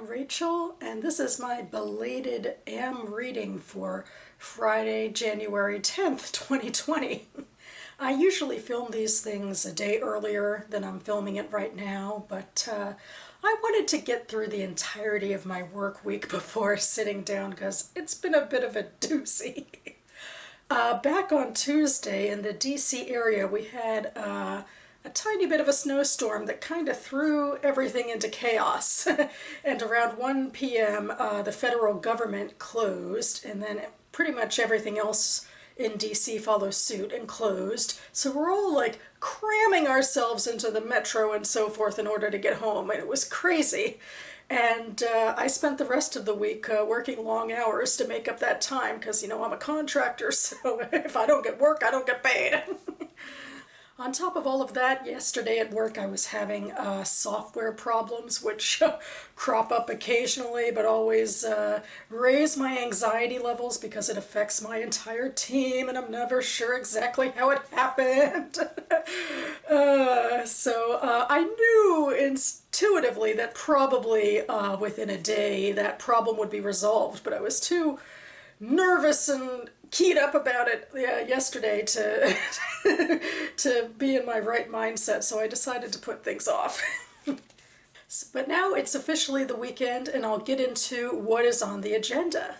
Rachel, and this is my belated AM reading for Friday, January 10th, 2020. I usually film these things a day earlier than I'm filming it right now, but I wanted to get through the entirety of my work week before sitting down because it's been a bit of a doozy. Back on Tuesday in the DC area, we had a tiny bit of a snowstorm that kind of threw everything into chaos. And around 1 p.m., the federal government closed, and then pretty much everything else in DC followed suit and closed. So we're all like cramming ourselves into the metro and so forth in order to get home, and it was crazy. And I spent the rest of the week working long hours to make up that time because, you know, I'm a contractor, so if I don't get work, I don't get paid. On top of all of that, yesterday at work I was having software problems, which crop up occasionally, but always raise my anxiety levels because it affects my entire team, and I'm never sure exactly how it happened. So I knew intuitively that probably within a day that problem would be resolved, but I was too nervous and keyed up about it yesterday to to be in my right mindset, so I decided to put things off. But now it's officially the weekend, and I'll get into what is on the agenda.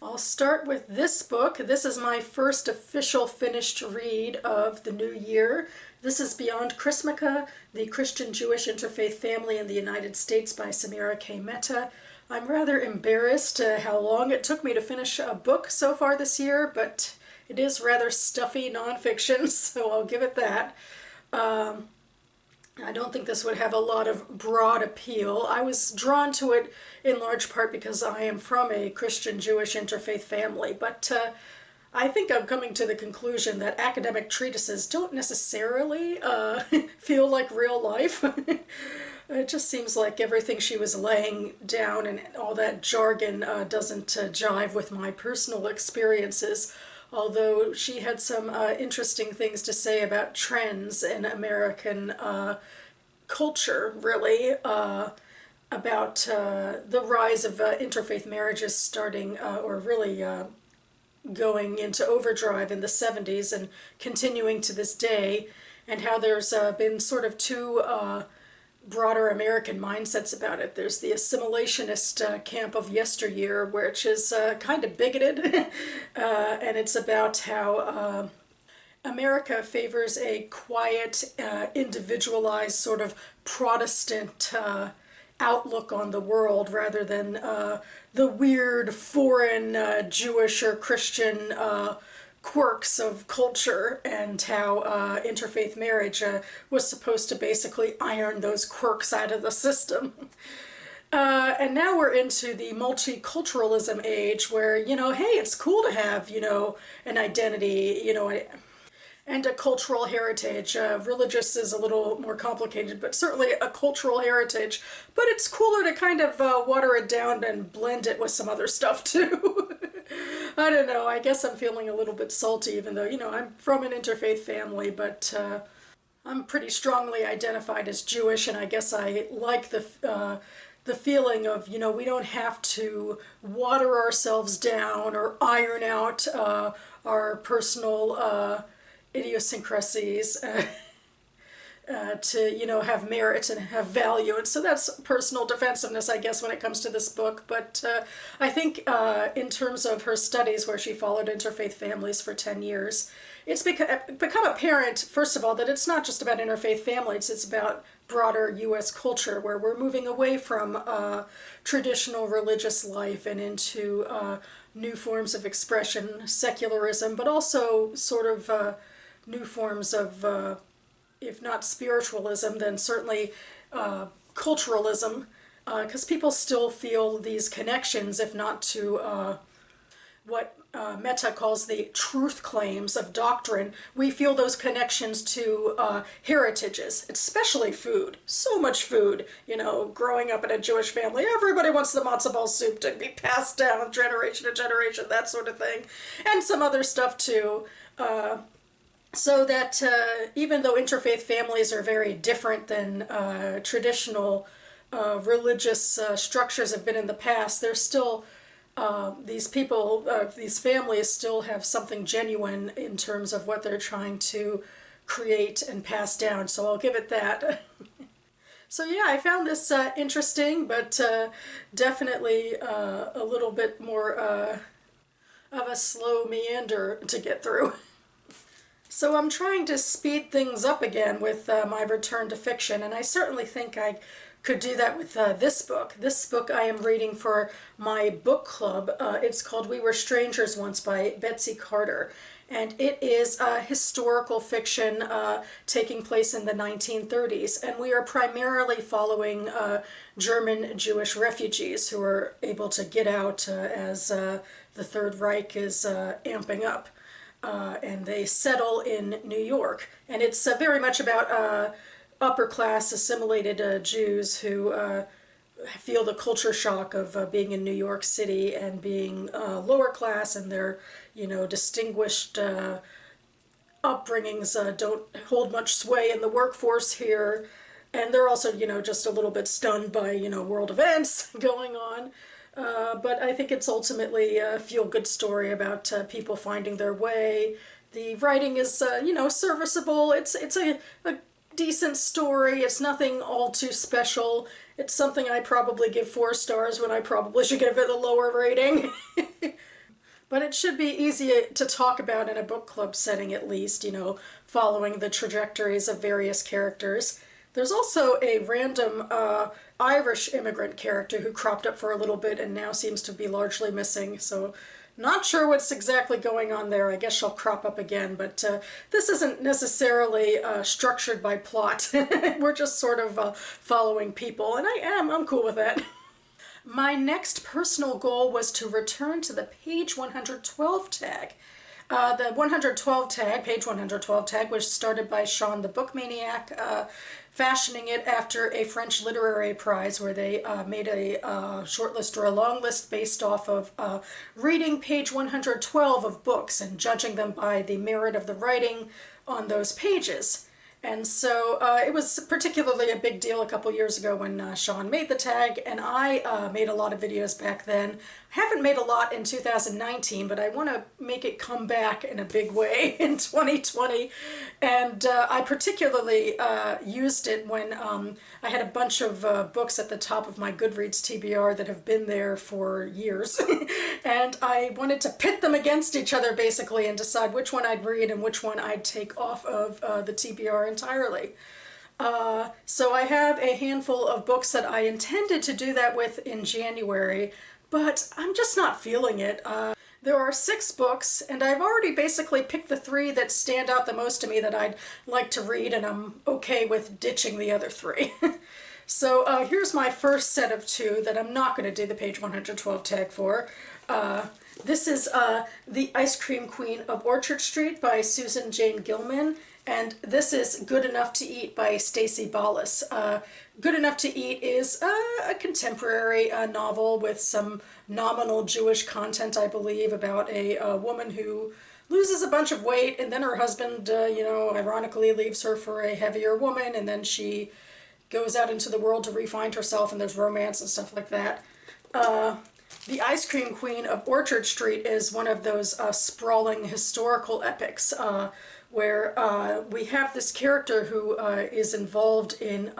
I'll start with this book. This is my first official finished read of the new year. This is Beyond Chrismukkah, The Christian-Jewish Interfaith Family in the United States by Samira Mehta. I'm rather embarrassed how long it took me to finish a book so far this year, but it is rather stuffy nonfiction, so I'll give it that. I don't think this would have a lot of broad appeal. I was drawn to it in large part because I am from a Christian-Jewish interfaith family, but I think I'm coming to the conclusion that academic treatises don't necessarily feel like real life. It just seems like everything she was laying down and all that jargon doesn't jive with my personal experiences, although she had some interesting things to say about trends in American culture, really, about the rise of interfaith marriages starting, or really going into overdrive in the 70s and continuing to this day, and how there's been sort of two broader American mindsets about it. There's the assimilationist camp of yesteryear, which is kind of bigoted, and it's about how America favors a quiet, individualized sort of Protestant outlook on the world rather than the weird foreign Jewish or Christian quirks of culture, and how interfaith marriage was supposed to basically iron those quirks out of the system. And now we're into the multiculturalism age where, you know, hey, it's cool to have, you know, an identity, you know, and a cultural heritage. Religious is a little more complicated, but certainly a cultural heritage. But it's cooler to kind of water it down and blend it with some other stuff too. I don't know, I guess I'm feeling a little bit salty, even though, you know, I'm from an interfaith family, but I'm pretty strongly identified as Jewish, and I guess I like the feeling of, you know, we don't have to water ourselves down or iron out our personal idiosyncrasies to, you know, have merit and have value. And so that's personal defensiveness, I guess, when it comes to this book. But I think in terms of her studies, where she followed interfaith families for 10 years, it's become apparent, first of all, that it's not just about interfaith families, it's about broader U.S. culture, where we're moving away from traditional religious life and into new forms of expression, secularism, but also sort of new forms of if not spiritualism, then certainly culturalism, because people still feel these connections, if not to what Mehta calls the truth claims of doctrine. We feel those connections to heritages, especially food. So much food, you know, growing up in a Jewish family, everybody wants the matzo ball soup to be passed down generation to generation, that sort of thing, and some other stuff too. So that even though interfaith families are very different than traditional religious structures have been in the past, there's still these people, these families still have something genuine in terms of what they're trying to create and pass down. So I'll give it that. So yeah, I found this interesting, but definitely a little bit more of a slow meander to get through. So I'm trying to speed things up again with my return to fiction, and I certainly think I could do that with this book. This book I am reading for my book club. It's called We Were Strangers Once by Betsy Carter. And it is historical fiction taking place in the 1930s. And we are primarily following German Jewish refugees who are able to get out as the Third Reich is amping up. And they settle in New York. And it's very much about upper class assimilated Jews who feel the culture shock of being in New York City and being lower class, and their, distinguished upbringings don't hold much sway in the workforce here. And they're also, just a little bit stunned by, world events going on. But I think it's ultimately a feel-good story about people finding their way. The writing is, serviceable. It's a decent story. It's nothing all too special. It's something I probably give 4 stars when I probably should give it a lower rating. But it should be easy to talk about in a book club setting at least, following the trajectories of various characters. There's also a random Irish immigrant character who cropped up for a little bit and now seems to be largely missing, so not sure what's exactly going on there. I guess she'll crop up again, but this isn't necessarily structured by plot. We're just sort of following people, and I'm cool with that. My next personal goal was to return to the page 112 tag. The 112 tag, page 112 tag, was started by Sean the Book Maniac, fashioning it after a French literary prize where they made a short list or a long list based off of reading page 112 of books and judging them by the merit of the writing on those pages. And so it was particularly a big deal a couple years ago when Sean made the tag, and I made a lot of videos back then. I haven't made a lot in 2019, but I want to make it come back in a big way in 2020. And I particularly used it when I had a bunch of books at the top of my Goodreads TBR that have been there for years. And I wanted to pit them against each other basically and decide which one I'd read and which one I'd take off of the TBR entirely. So I have a handful of books that I intended to do that with in January, but I'm just not feeling it. There are 6 books, and I've already basically picked the 3 that stand out the most to me that I'd like to read, and I'm okay with ditching the other 3. So here's my first set of 2 that I'm not going to do the page 112 tag for. This is The Ice Cream Queen of Orchard Street by Susan Jane Gillman, and this is Good Enough to Eat by Stacey Ballas. Good Enough to Eat is a contemporary novel with some nominal Jewish content, I believe, about a woman who loses a bunch of weight, and then her husband, ironically leaves her for a heavier woman, and then she goes out into the world to re-find herself, and there's romance and stuff like that. The Ice Cream Queen of Orchard Street is one of those sprawling historical epics where we have this character who is involved in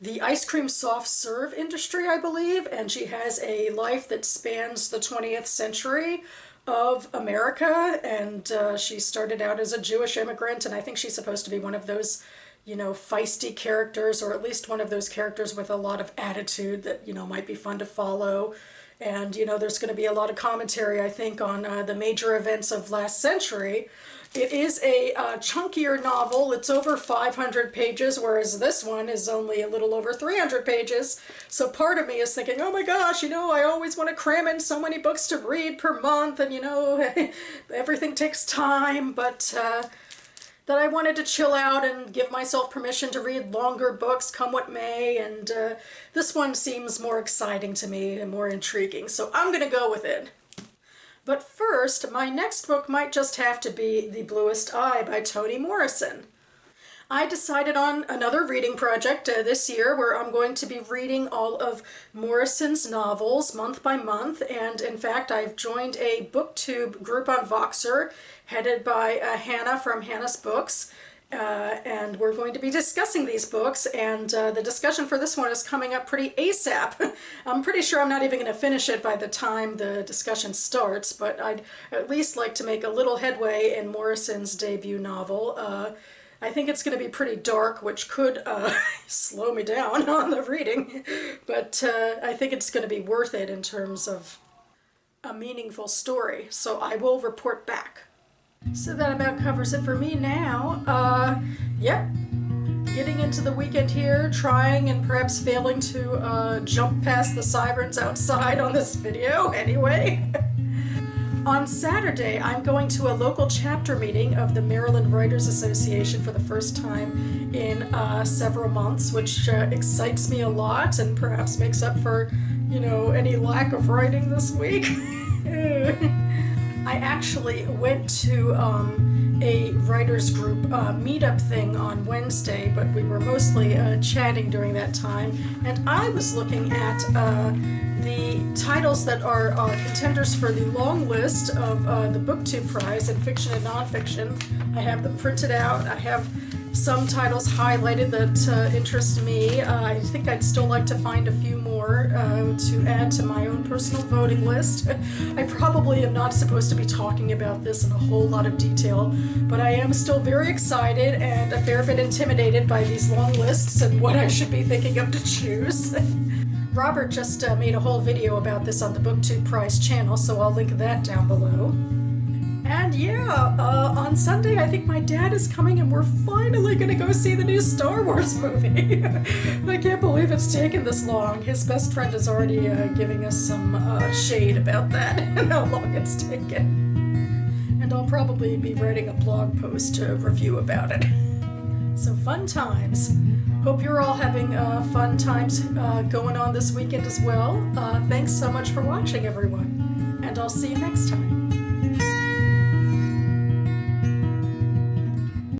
the ice cream soft serve industry, I believe, and she has a life that spans the 20th century of America, and she started out as a Jewish immigrant, and I think she's supposed to be one of those, feisty characters, or at least one of those characters with a lot of attitude that, might be fun to follow. And, there's going to be a lot of commentary, I think, on the major events of last century. It is a chunkier novel. It's over 500 pages, whereas this one is only a little over 300 pages. So part of me is thinking, oh my gosh, I always want to cram in so many books to read per month, and, everything takes time, but that I wanted to chill out and give myself permission to read longer books, come what may, and this one seems more exciting to me and more intriguing, so I'm going to go with it. But first, my next book might just have to be The Bluest Eye by Toni Morrison. I decided on another reading project this year where I'm going to be reading all of Morrison's novels month by month, and in fact I've joined a booktube group on Voxer headed by Hannah from Hannah's Books, and we're going to be discussing these books, and the discussion for this one is coming up pretty ASAP. I'm pretty sure I'm not even going to finish it by the time the discussion starts, but I'd at least like to make a little headway in Morrison's debut novel. I think it's going to be pretty dark, which could slow me down on the reading, but I think it's going to be worth it in terms of a meaningful story, so I will report back. So that about covers it for me now. Yep, getting into the weekend here, trying and perhaps failing to jump past the sirens outside on this video anyway. On Saturday, I'm going to a local chapter meeting of the Maryland Writers Association for the first time in several months, which excites me a lot and perhaps makes up for, any lack of writing this week. I actually went to a writers group meetup thing on Wednesday, but we were mostly chatting during that time, and I was looking at the titles that are contenders for the long list of the BookTube Prize in fiction and nonfiction. I have them printed out. I have some titles highlighted that interest me. I think I'd still like to find a few more to add to my own personal voting list. I probably am not supposed to be talking about this in a whole lot of detail, but I am still very excited and a fair bit intimidated by these long lists and what I should be thinking of to choose. Robert just made a whole video about this on the BookTube Prize channel, so I'll link that down below. And yeah, on Sunday I think my dad is coming and we're finally gonna go see the new Star Wars movie. I can't believe it's taken this long. His best friend is already giving us some shade about that and how long it's taken. And I'll probably be writing a blog post to review about it. So fun times. Hope you're all having fun times going on this weekend as well. Thanks so much for watching, everyone, and I'll see you next time.